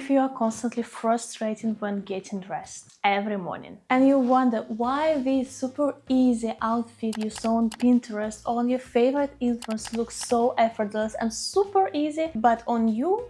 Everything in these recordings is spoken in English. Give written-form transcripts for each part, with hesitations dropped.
if you are constantly frustrated when getting dressed every morning and you wonder why this super easy outfit you saw on Pinterest or on your favorite influencer looks so effortless and super easy, but on you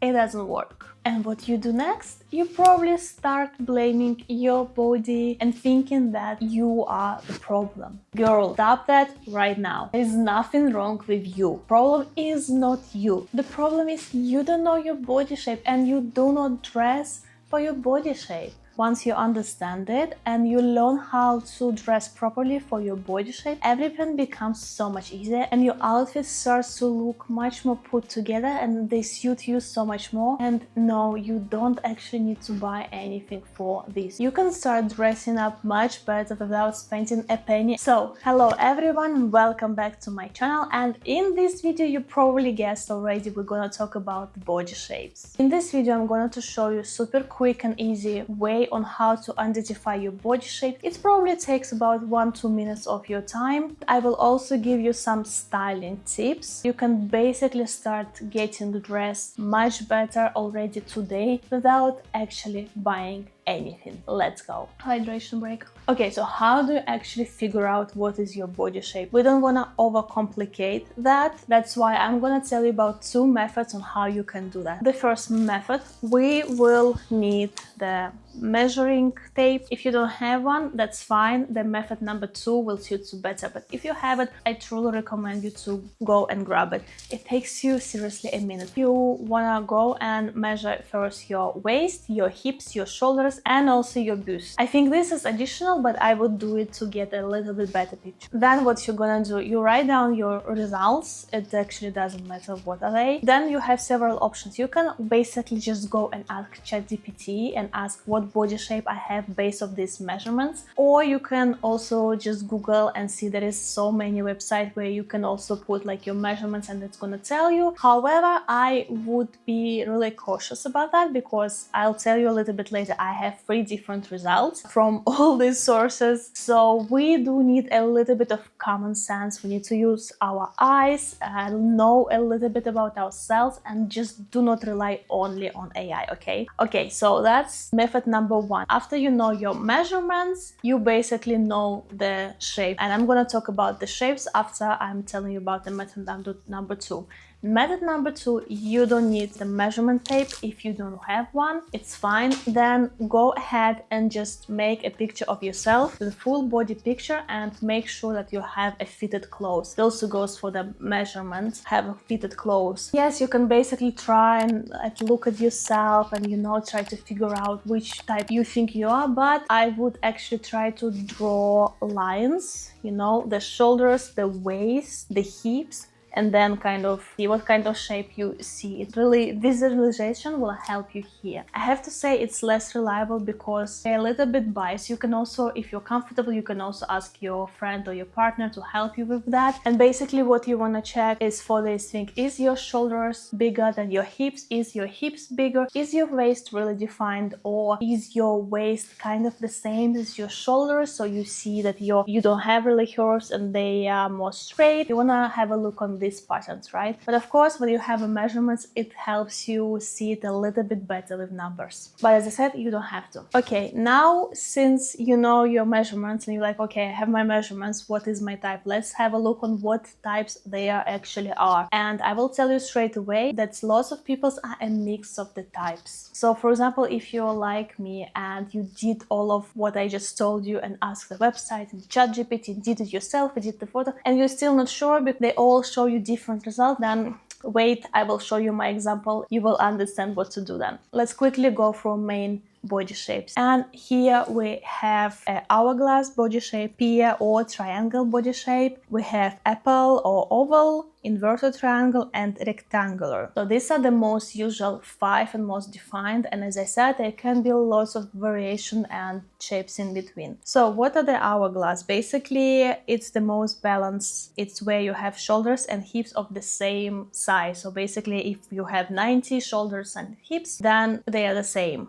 it doesn't work. And what you do next? You probably start blaming your body and thinking that you are the problem. Girl, stop that right now. There is nothing wrong with you. Problem is not you. The problem is you don't know your body shape and you do not dress for your body shape. Once you understand it and you learn how to dress properly for your body shape, everything becomes so much easier and your outfit starts to look much more put together and they suit you so much more. And no, you don't actually need to buy anything for this. You can start dressing up much better without spending a penny. So, hello everyone and welcome back to my channel, and in this video you probably guessed already, we're gonna talk about body shapes. In this video I'm going to show you super quick and easy way on how to identify your body shape. It probably takes about 1-2 minutes of your time. I will also give you some styling tips. You can basically start getting dressed much better already today without actually buying anything. Let's go. Hydration break. Okay, so how do you actually figure out what is your body shape? We don't want to overcomplicate that. That's why I'm gonna tell you about 2 methods on how you can do that. The first method, we will need the measuring tape. If you don't have one, that's fine. The method number 2 will suit you better. But if you have it, I truly recommend you to go and grab it. It takes you seriously a minute. You wanna go and measure first your waist, your hips, your shoulders, and also your bust. I think this is additional, but I would do it to get a little bit better picture. Then what you're gonna do, you write down your results. It actually doesn't matter what are they. Then you have several options. You can basically just go and ask ChatGPT and ask what body shape I have based on these measurements, or you can also just Google and see there is so many websites where you can also put like your measurements and it's gonna tell you. However, I would be really cautious about that because I'll tell you a little bit later, I have 3 different results from all these sources. So we do need a little bit of common sense. We need to use our eyes and know a little bit about ourselves and just do not rely only on AI, okay? Okay, so that's method number 1. After you know your measurements, you basically know the shape. And I'm gonna talk about the shapes after I'm telling you about the method number 2. Method number 2, you don't need the measurement tape. If you don't have one, it's fine. Then go ahead and just make a picture of yourself, the full body picture, and make sure that you have a fitted clothes. It also goes for the measurements, have fitted clothes. Yes, you can basically try and look at yourself and try to figure out which type you think you are, but I would actually try to draw lines, the shoulders, the waist, the hips, and then kind of see what kind of shape you see. It really, visualization will help you here. I have to say it's less reliable because they're a little bit biased. You can also, if you're comfortable, you can also ask your friend or your partner to help you with that. And basically what you want to check is for this thing, is your shoulders bigger than your hips? Is your hips bigger? Is your waist really defined? Or is your waist kind of the same as your shoulders? So you see that you don't have really curves and they are more straight. You want to have a look on these patterns, right? But of course, when you have a measurements, it helps you see it a little bit better with numbers. But as I said, you don't have to. Okay, now since you know your measurements and you're like, okay, I have my measurements, what is my type? Let's have a look on what types they actually are. And I will tell you straight away that lots of people are a mix of the types. So for example, if you're like me and you did all of what I just told you and asked the website and ChatGPT, did it yourself, did the photo, and you're still not sure because they all show you different results, then wait, I will show you my example. You will understand what to do then. Let's quickly go through main body shapes. And here we have a hourglass body shape, pear or triangle body shape. We have apple or oval, inverted triangle, and rectangular. So these are the most usual 5 and most defined. And as I said, there can be lots of variation and shapes in between. So what are the hourglass? Basically, it's the most balanced. It's where you have shoulders and hips of the same size. So basically, if you have 90 shoulders and hips, then they are the same,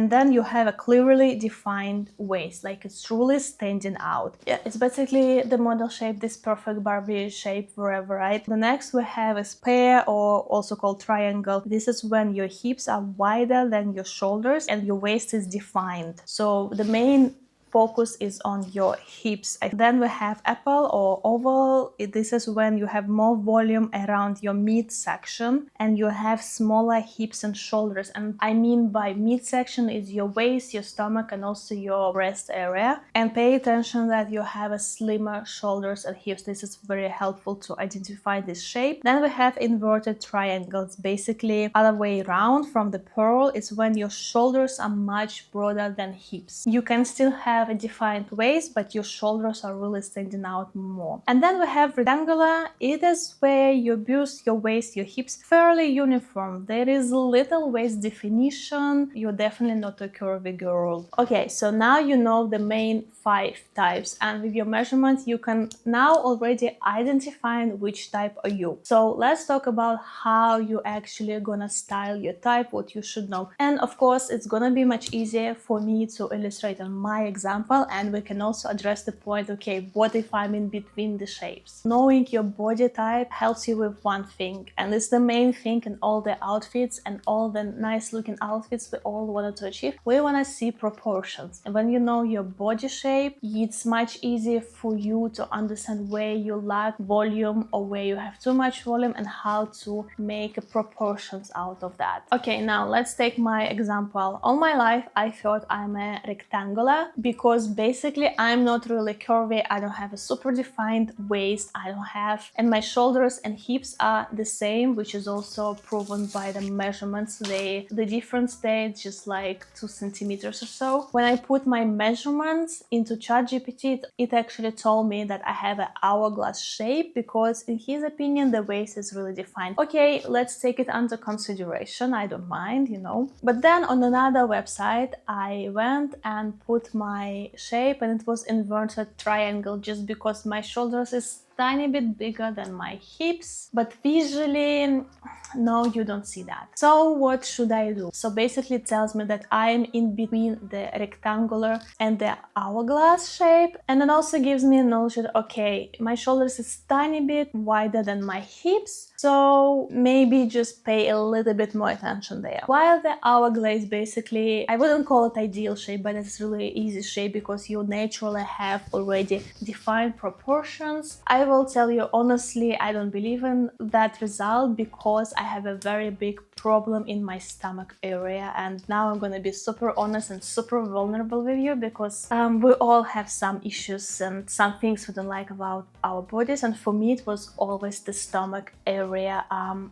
and then you have a clearly defined waist, like it's truly standing out. Yeah, it's basically the model shape, this perfect Barbie shape forever, right? The next we have is pear, or also called triangle. This is when your hips are wider than your shoulders and your waist is defined. So the main focus is on your hips. Then we have apple or oval. This is when you have more volume around your midsection and you have smaller hips and shoulders. And I mean by midsection is your waist, your stomach, and also your breast area. And pay attention that you have a slimmer shoulders and hips. This is very helpful to identify this shape. Then we have inverted triangles, basically other way around from the pearl. It's when your shoulders are much broader than hips. You can still have a defined waist, but your shoulders are really standing out more. And then we have rectangular. It is where your bust, your waist, your hips fairly uniform. There is little waist definition. You're definitely not a curvy girl. Okay, so now you know the main 5 types, and with your measurements you can now already identify which type are you. So let's talk about how you actually gonna style your type, what you should know. And of course it's gonna be much easier for me to illustrate on my example, and we can also address the point, okay, what if I'm in between the shapes? Knowing your body type helps you with one thing, and it's the main thing in all the outfits and all the nice looking outfits we all wanted to achieve. We want to see proportions, and when you know your body shape, it's much easier for you to understand where you lack volume or where you have too much volume and how to make proportions out of that. Okay, now let's take my example. All my life I thought I'm a rectangular because basically I'm not really curvy. I don't have a super defined waist. I don't have, and my shoulders and hips are the same, which is also proven by the measurements. The difference there is just like 2 centimeters or so. When I put my measurements into ChatGPT, it actually told me that I have an hourglass shape because in his opinion the waist is really defined. Okay, let's take it under consideration. I don't mind, you know. But then on another website I went and put my shape and it was inverted triangle just because my shoulders is tiny bit bigger than my hips, but visually no, you don't see that. So what should I do? So basically it tells me that I'm in between the rectangular and the hourglass shape, and it also gives me a knowledge that okay, my shoulders is tiny bit wider than my hips, so maybe just pay a little bit more attention there. While the hourglass, basically I wouldn't call it ideal shape, but it's really easy shape because you naturally have already defined proportions. I will tell you honestly, I don't believe in that result because I have a very big problem in my stomach area, and now I'm gonna be super honest and super vulnerable with you because we all have some issues and some things we don't like about our bodies, and for me it was always the stomach area.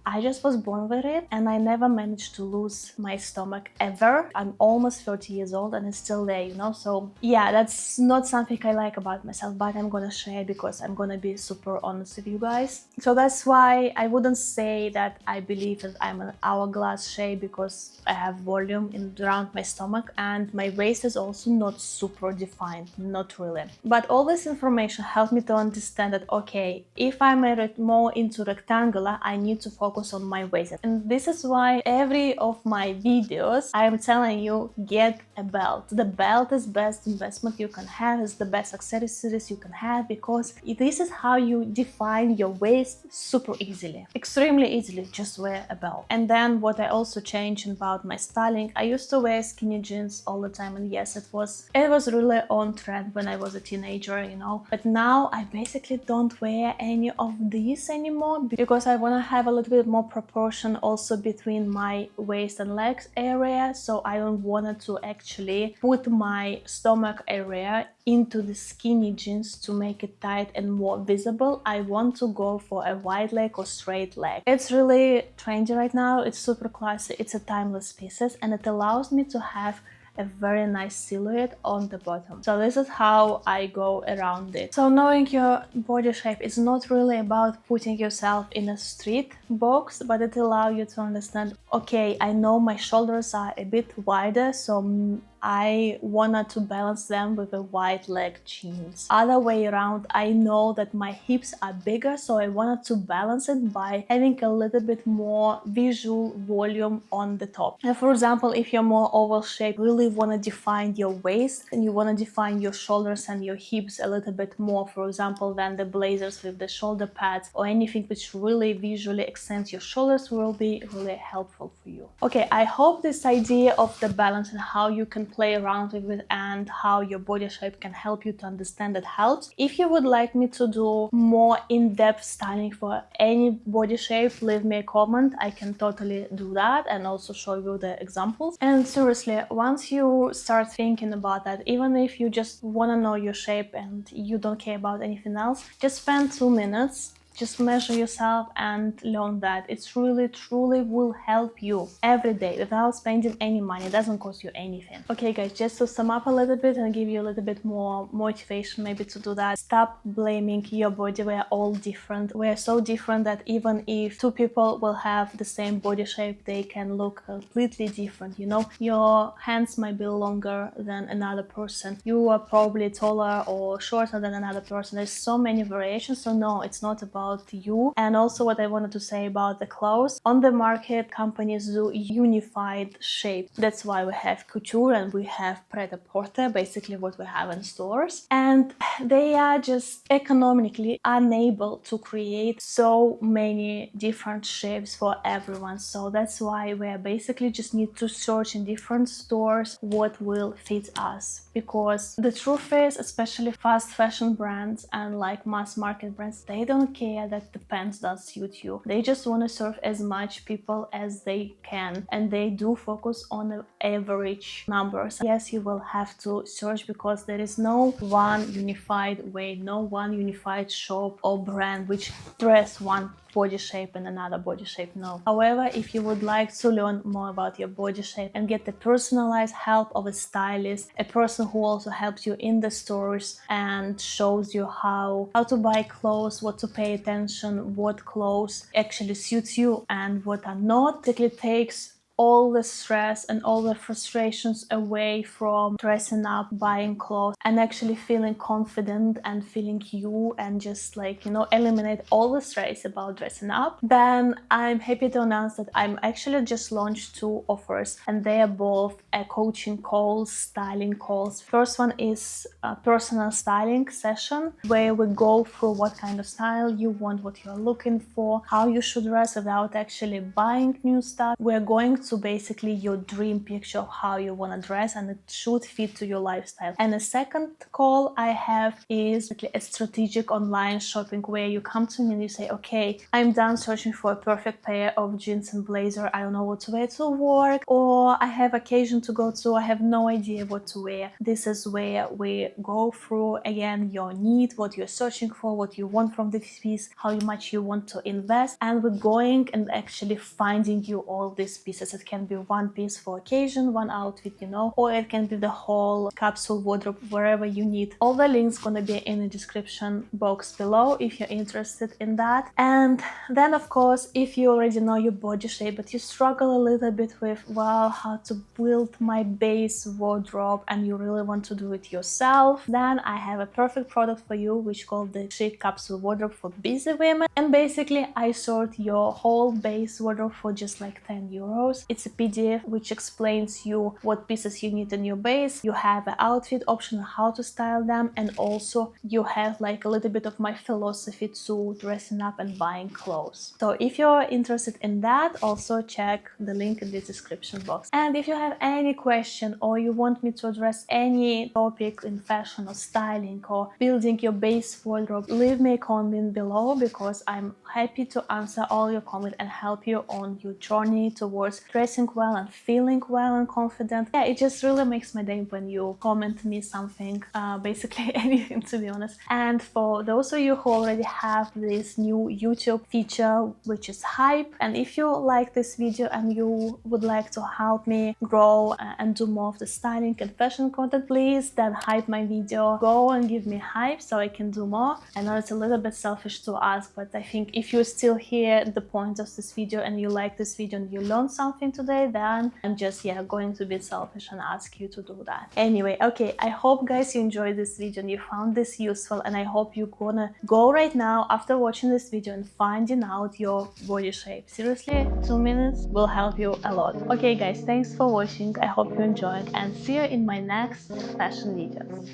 I just was born with it and I never managed to lose my stomach ever. I'm almost 30 years old and it's still there, you know, so yeah, that's not something I like about myself, but I'm gonna share because I'm gonna be super honest with you guys. So that's why I wouldn't say that I believe that I'm an hourglass shape because I have volume around my stomach and my waist is also not super defined, not really. But all this information helped me to understand that okay, if I'm more into rectangular, I need to focus on my waist. And this is why every of my videos I'm telling you, get a belt. The belt is best investment you can have, is the best accessories you can have, because this is how you define your waist super easily, extremely easily. Just wear a belt. And then what I also changed about my styling, I used to wear skinny jeans all the time, and yes, it was really on trend when I was a teenager, you know, but now I basically don't wear any of these anymore because I want to have a little bit more proportion also between my waist and legs area, so I don't want to actually put my stomach area into the skinny jeans to make it tight and more visible. I want to go for a wide leg or straight leg. It's really trendy right now, it's super classy, it's a timeless pieces, and it allows me to have a very nice silhouette on the bottom. So this is how I go around it. So knowing your body shape is not really about putting yourself in a street box, but it allows you to understand, okay, I know my shoulders are a bit wider, so I wanted to balance them with a wide leg jeans. Other way around, I know that my hips are bigger, so I wanted to balance it by having a little bit more visual volume on the top. And for example, if you're more oval shaped, really want to define your waist and you want to define your shoulders and your hips a little bit more, for example, than the blazers with the shoulder pads or anything which really visually accents your shoulders, will be really helpful for you. Okay, I hope this idea of the balance and how you can play around with it and how your body shape can help you to understand it helps. If you would like me to do more in-depth styling for any body shape, leave me a comment. I can totally do that and also show you the examples. And seriously, once you start thinking about that, even if you just want to know your shape and you don't care about anything else, just spend 2 minutes. Just measure yourself and learn that. It's really, truly will help you every day without spending any money. It doesn't cost you anything. Okay guys, just to sum up a little bit and give you a little bit more motivation maybe to do that. Stop blaming your body. We're all different. We're so different that even if two people will have the same body shape, they can look completely different. You know, your hands might be longer than another person. You are probably taller or shorter than another person. There's so many variations. So no, it's not about you. And also what I wanted to say about the clothes, on the market companies do unified shape. That's why we have couture and we have pret-a-porter, basically what we have in stores, and they are just economically unable to create so many different shapes for everyone. So that's why we basically just need to search in different stores what will fit us, because the truth is, especially fast fashion brands and like mass market brands, they don't care that the pants don't suit you. They just want to serve as much people as they can, and they do focus on the average numbers. Yes, you will have to search because there is no one unified way, no one unified shop or brand which dress one body shape and another body shape. No. However, if you would like to learn more about your body shape and get the personalized help of a stylist, a person who also helps you in the stores and shows you how to buy clothes, what to pay attention, what clothes actually suits you and what are not, it takes all the stress and all the frustrations away from dressing up, buying clothes, and actually feeling confident and feeling you, and just like, you know, eliminate all the stress about dressing up, then I'm happy to announce that I'm actually just launched 2 offers, and they are both a coaching calls, styling calls. First one is a personal styling session where we go through what kind of style you want, what you're looking for, how you should dress without actually buying new stuff. We're going to basically your dream picture of how you want to dress, and it should fit to your lifestyle. And the second call I have is a strategic online shopping where you come to me and you say, okay, I'm done searching for a perfect pair of jeans and blazer. I don't know what to wear to work, or I have occasion to go to, I have no idea what to wear. This is where we go through again your need, what you're searching for, what you want from this piece, how much you want to invest, and we're going and actually finding you all these pieces. It can be one piece for occasion, one outfit, you know, or it can be the whole capsule wardrobe, wherever you need. All the links gonna be in the description box below if you're interested in that. And then of course, if you already know your body shape but you struggle a little bit with, well, how to build my base wardrobe and you really want to do it yourself, then I have a perfect product for you which called the Chic capsule wardrobe for busy women. And basically I sort your whole base wardrobe for just like 10 euros. It's a PDF which explains you what pieces you need in your base. You have an outfit option, how to style them, and also you have like a little bit of my philosophy to dressing up and buying clothes. So if you're interested in that, also check the link in the description box. And if you have any question or you want me to address any topic in fashion or styling or building your base wardrobe, leave me a comment below because I'm happy to answer all your comments and help you on your journey towards dressing well and feeling well and confident. Yeah, it just really makes my day when you comment me something, basically anything, to be honest. And for those of you who already have this new YouTube feature, which is Hype, and if you like this video and you would like to help me grow and do more of the styling and fashion content, please then hype my video. Go and give me hype so I can do more. I know it's a little bit selfish to ask, but I think if you're still here at the point of this video and you like this video and you learned something today, then I'm just, yeah, going to be selfish and ask you to do that. Anyway, okay, I hope guys you enjoyed this video and you found this useful, and I hope you're gonna go right now after watching this video and finding out your body shape. Seriously, 2 minutes will help you a lot. Okay guys, thanks for watching. I hope you enjoyed, and see you in my next fashion videos.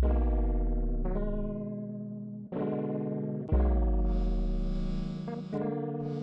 Bye.